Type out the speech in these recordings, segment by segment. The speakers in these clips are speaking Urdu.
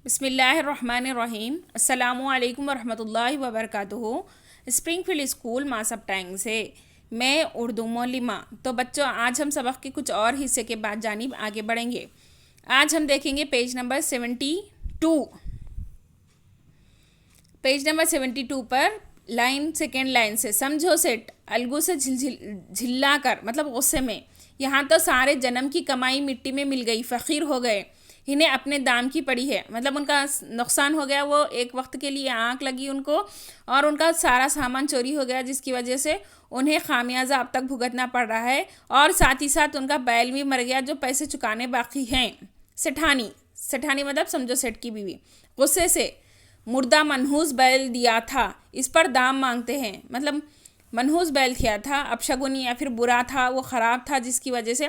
بسم اللہ الرحمن الرحیم. السلام علیکم ورحمۃ اللہ وبرکاتہ. اسپرنگ فیلڈ اسکول ماسب ٹینگ سے میں اردو معلمہ. تو بچوں، آج ہم سبق کے کچھ اور حصے کے بعد جانب آگے بڑھیں گے. آج ہم دیکھیں گے page number 72. Page number 72 per second line سے سمجھو سیٹ الگو سے جھلا کر، مطلب غصے میں. یہاں تو سارے جنم کی کمائی مٹی میں مل گئی، فقیر ہو گئے، انہیں اپنے دام کی پڑی ہے. مطلب ان کا نقصان ہو گیا، وہ ایک وقت کے لیے آنکھ لگی ان کو، اور ان کا سارا سامان چوری ہو گیا، جس کی وجہ سے انہیں خامیازہ اب تک بھگتنا پڑ رہا ہے. اور ساتھ ہی ساتھ ان کا بیل بھی مر گیا جو پیسے چکانے باقی ہیں. سٹھانی مطلب سمجھو سیٹ کی بیوی غصے سے مردہ منحوس بیل دیا تھا، اس پر دام مانگتے ہیں. مطلب منحوس بیل دیا تھا، اپشگنی یا پھر برا تھا، وہ خراب تھا، جس کی وجہ سے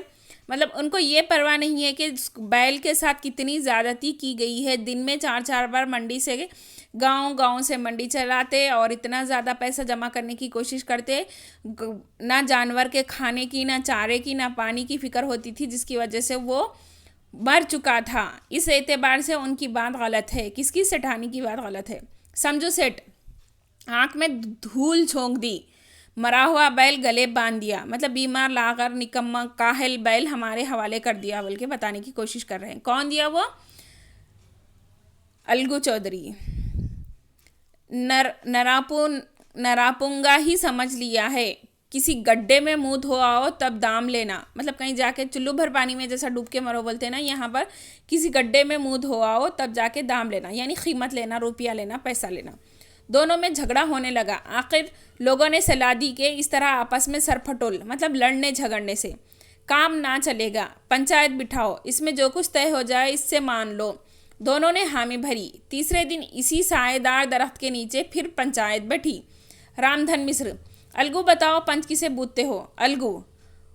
مطلب ان کو یہ پرواہ نہیں ہے کہ بیل کے ساتھ کتنی زیادتی کی گئی ہے. دن میں 4 بار منڈی سے گاؤں سے منڈی چلاتے اور اتنا زیادہ پیسہ جمع کرنے کی کوشش کرتے. نہ جانور کے کھانے کی، نہ چارے کی، نہ پانی کی فکر ہوتی تھی، جس کی وجہ سے وہ مر چکا تھا. اس اعتبار سے ان کی بات غلط ہے. کس کی؟ سٹھانی کی بات غلط ہے. سمجھو سیٹ آنکھ میں دھول چھونک دی، مرا ہوا بیل گلے باندھ دیا. مطلب بیمار لاغر نکما کاہل بیل ہمارے حوالے کر دیا، بلکہ بتانے کی کوشش کر رہے ہیں. کون دیا؟ وہ الگو چودھری. نراپونگا ہی سمجھ لیا ہے. کسی گڈھے میں منہ دھو آؤ تب دام لینا. مطلب کہیں جا کے چلو بھر پانی میں جیسا ڈوب کے مرو بولتے ہیں نا، یہاں پر کسی گڈھے میں منہ دھو آؤ تب جا کے دام لینا، یعنی قیمت لینا، روپیہ لینا، پیسہ لینا. دونوں میں جھگڑا ہونے لگا. آخر لوگوں نے صلاح دی کہ اس طرح آپس میں سر پھٹول، مطلب لڑنے جھگڑنے سے کام نہ چلے گا. پنچایت بٹھاؤ، اس میں جو کچھ طے ہو جائے اس سے مان لو. دونوں نے حامی بھری. تیسرے دن اسی سائے دار درخت کے نیچے پھر پنچایت بیٹھی. رام دھن مصر. الگو بتاؤ پنچ کسے بوتے ہو؟ الگو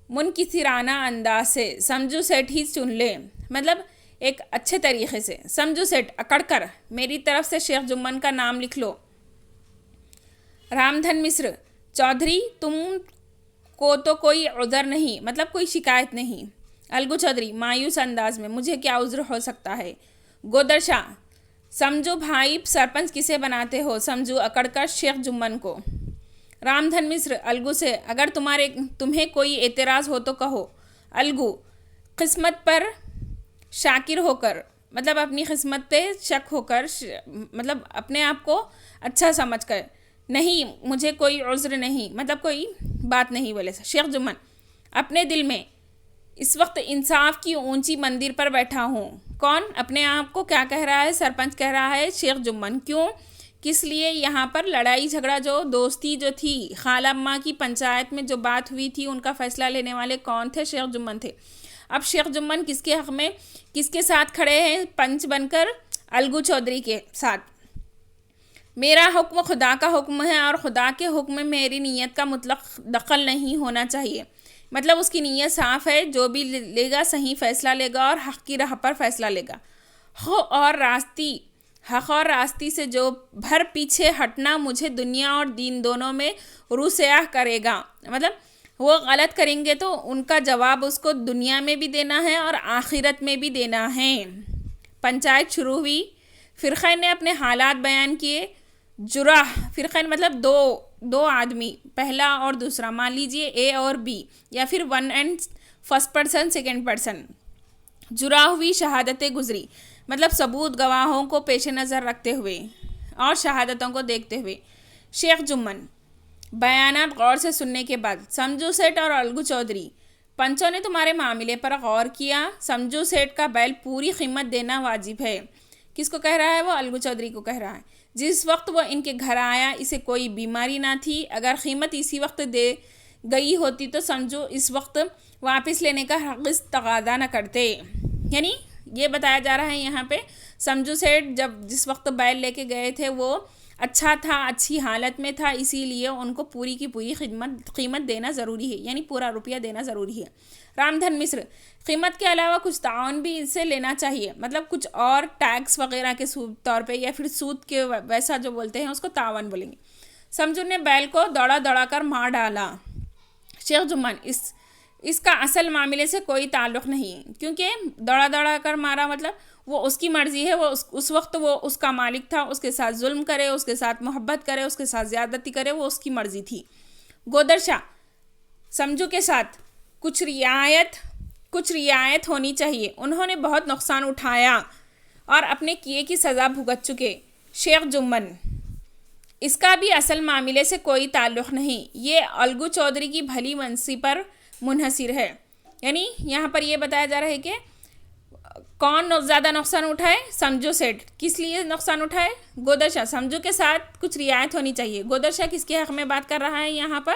منکسرانہ انداز سے. سمجھو سیٹ ہی چن لے، مطلب ایک اچھے طریقے سے. سمجھو سیٹ اکڑ کر میری طرف سے شیخ جمن کا نام لکھ لو. رام دھن مصر. چودھری تم کو تو کوئی عذر نہیں، مطلب کوئی شکایت نہیں. الگو چودھری مایوس انداز میں، مجھے کیا عذر ہو سکتا ہے. گودر شاہ. سمجھو بھائی سرپنچ کسے بناتے ہو؟ سمجھو اکڑ کر شیخ جمن کو. رام دھن مصر الگو سے. اگر تمہیں کوئی اعتراض ہو تو کہو. الگو قسمت پر شاکر ہو کر، مطلب اپنی قسمت پہ شک ہو کر، مطلب اپنے آپ کو اچھا سمجھ کر. نہیں مجھے کوئی عذر نہیں، مطلب کوئی بات نہیں بولے. شیخ جمن اپنے دل میں اس وقت انصاف کی اونچی مندر پر بیٹھا ہوں. کون اپنے آپ کو کیا کہہ رہا ہے؟ سرپنچ کہہ رہا ہے شیخ جمن. کیوں؟ کس لیے؟ یہاں پر لڑائی جھگڑا جو دوستی جو تھی خالہ اماں کی پنچایت میں جو بات ہوئی تھی، ان کا فیصلہ لینے والے کون تھے؟ شیخ جمن تھے. اب شیخ جمن کس کے حق میں، کس کے ساتھ کھڑے ہیں پنچ بن کر؟ الگو چودھری کے ساتھ. میرا حکم خدا کا حکم ہے، اور خدا کے حکم میں میری نیت کا مطلق دخل نہیں ہونا چاہیے. مطلب اس کی نیت صاف ہے، جو بھی لے گا صحیح فیصلہ لے گا اور حق کی راہ پر فیصلہ لے گا. حق اور راستی سے جو بھر پیچھے ہٹنا مجھے دنیا اور دین دونوں میں رو سیاہ کرے گا. مطلب وہ غلط کریں گے تو ان کا جواب اس کو دنیا میں بھی دینا ہے اور آخرت میں بھی دینا ہے. پنچایت شروع ہوئی. فرقہ نے اپنے حالات بیان کیے. جراح فرقہ مطلب دو آدمی، پہلا اور دوسرا، مان لیجئے اے اور بی، یا پھر one and first person second person. جراح ہوئی، شہادتیں گزری، مطلب ثبوت گواہوں کو پیش نظر رکھتے ہوئے اور شہادتوں کو دیکھتے ہوئے. شیخ جمن بیانات غور سے سننے کے بعد. سمجھو سیٹ اور الگو چودھری، پنچوں نے تمہارے معاملے پر غور کیا. سمجھو سیٹ کا بیل پوری قیمت دینا واجب ہے. کس کو کہہ رہا ہے؟ وہ الگو چودھری کو کہہ رہا ہے. جس وقت وہ ان کے گھر آیا اسے کوئی بیماری نہ تھی. اگر قیمت اسی وقت دے گئی ہوتی تو سمجھو اس وقت واپس لینے کا حق تقاضا نہ کرتے. یعنی یہ بتایا جا رہا ہے یہاں پہ، سمجھو سیٹ جس وقت بیل لے کے گئے تھے وہ اچھا تھا، اچھی حالت میں تھا، اسی لیے ان کو پوری کی پوری قیمت دینا ضروری ہے، یعنی پورا روپیہ دینا ضروری ہے. رام دھن مصر. قیمت کے علاوہ کچھ تعاون بھی اس سے لینا چاہیے، مطلب کچھ اور ٹیکس وغیرہ کے طور پہ، یا پھر سود کے ویسا جو بولتے ہیں اس کو تعاون بولیں گے. سمجھو نے بیل کو دوڑا کر مار ڈالا. شیخ جمن اس کا اصل معاملے سے کوئی تعلق نہیں، کیونکہ دوڑا دوڑا کر مارا مطلب وہ اس کی مرضی ہے، وہ اس وقت وہ اس کا مالک تھا، اس کے ساتھ ظلم کرے، اس کے ساتھ محبت کرے، اس کے ساتھ زیادتی کرے، وہ اس کی مرضی تھی۔ گودرشا، سمجھو کے ساتھ کچھ رعایت ہونی چاہیے، انہوں نے بہت نقصان اٹھایا اور اپنے کیے کی سزا بھگت چکے۔ شیخ جمن، اس کا بھی اصل معاملے سے کوئی تعلق نہیں، یہ الگو چودھری کی بھلی منسی پر منحصر ہے۔ یعنی یہاں پر یہ بتایا جا رہا ہے کہ کون زیادہ نقصان اٹھائے؟ سمجھو سیٹ۔ کس لیے نقصان اٹھائے؟ گودرشا، سمجھو کے ساتھ کچھ رعایت ہونی چاہیے۔ گودرشا کس کے حق میں بات کر رہا ہے یہاں پر؟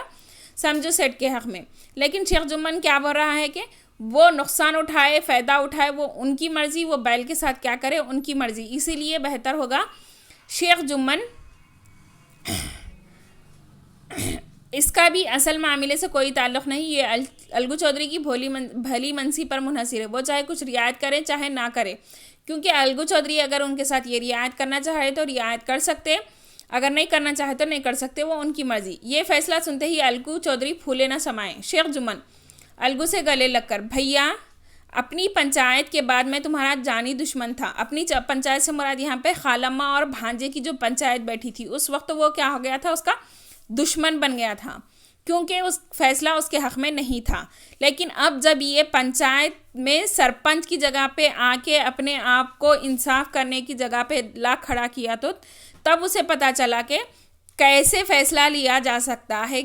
سمجھو سیٹ کے حق میں۔ لیکن شیخ جمن کیا بول رہا ہے کہ وہ نقصان اٹھائے، فائدہ اٹھائے، وہ ان کی مرضی، وہ بیل کے ساتھ کیا کرے ان کی مرضی، اسی لیے بہتر ہوگا شیخ جمن اس کا بھی اصل معاملے سے کوئی تعلق نہیں، یہ الگو چودھری کی بھلی منسی پر منحصر ہے، وہ چاہے کچھ رعایت کرے چاہے نہ کرے، کیونکہ الگو چودھری اگر ان کے ساتھ یہ رعایت کرنا چاہے تو رعایت کر سکتے، اگر نہیں کرنا چاہے تو نہیں کر سکتے، وہ ان کی مرضی۔ یہ فیصلہ سنتے ہی الگو چودھری پھولے نہ سمائے۔ شیخ جمن الگو سے گلے لگ کر، بھیا اپنی پنچایت کے بعد میں تمہارا جانی دشمن تھا۔ اپنی پنچایت سے مراد یہاں پہ خالمہ اور بھانجے کی جو پنچایت بیٹھی تھی، اس وقت وہ کیا ہو گیا تھا؟ اس کا دشمن بن گیا تھا، کیونکہ اس فیصلہ اس کے حق میں نہیں تھا۔ لیکن اب جب یہ پنچایت میں سرپنچ کی جگہ پہ آ کے اپنے آپ کو انصاف کرنے کی جگہ پہ لا کھڑا کیا تو تب اسے پتہ چلا کہ کیسے فیصلہ لیا جا سکتا ہے،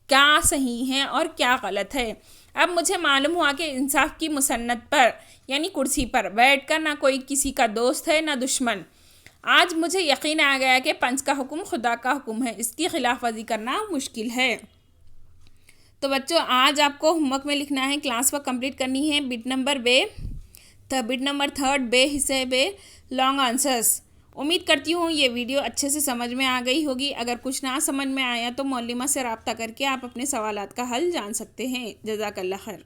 کیا صحیح ہے اور کیا غلط ہے۔ اب مجھے معلوم ہوا کہ انصاف کی مسند پر یعنی کرسی پر بیٹھ کر نہ کوئی کسی کا دوست ہے نہ دشمن۔ آج مجھے یقین آ گیا کہ پنچ کا حکم خدا کا حکم ہے، اس کی خلاف ورزی کرنا مشکل ہے۔ تو بچوں آج آپ کو ہوم ورک میں لکھنا ہے، کلاس ورک کمپلیٹ کرنی ہے، بٹ نمبر 3 بے حصے بے لانگ آنسرز۔ امید کرتی ہوں یہ ویڈیو اچھے سے سمجھ میں آ گئی ہوگی۔ اگر کچھ نہ سمجھ میں آیا تو معلمہ سے رابطہ کر کے آپ اپنے سوالات کا حل جان سکتے ہیں۔ جزاک اللہ خیر۔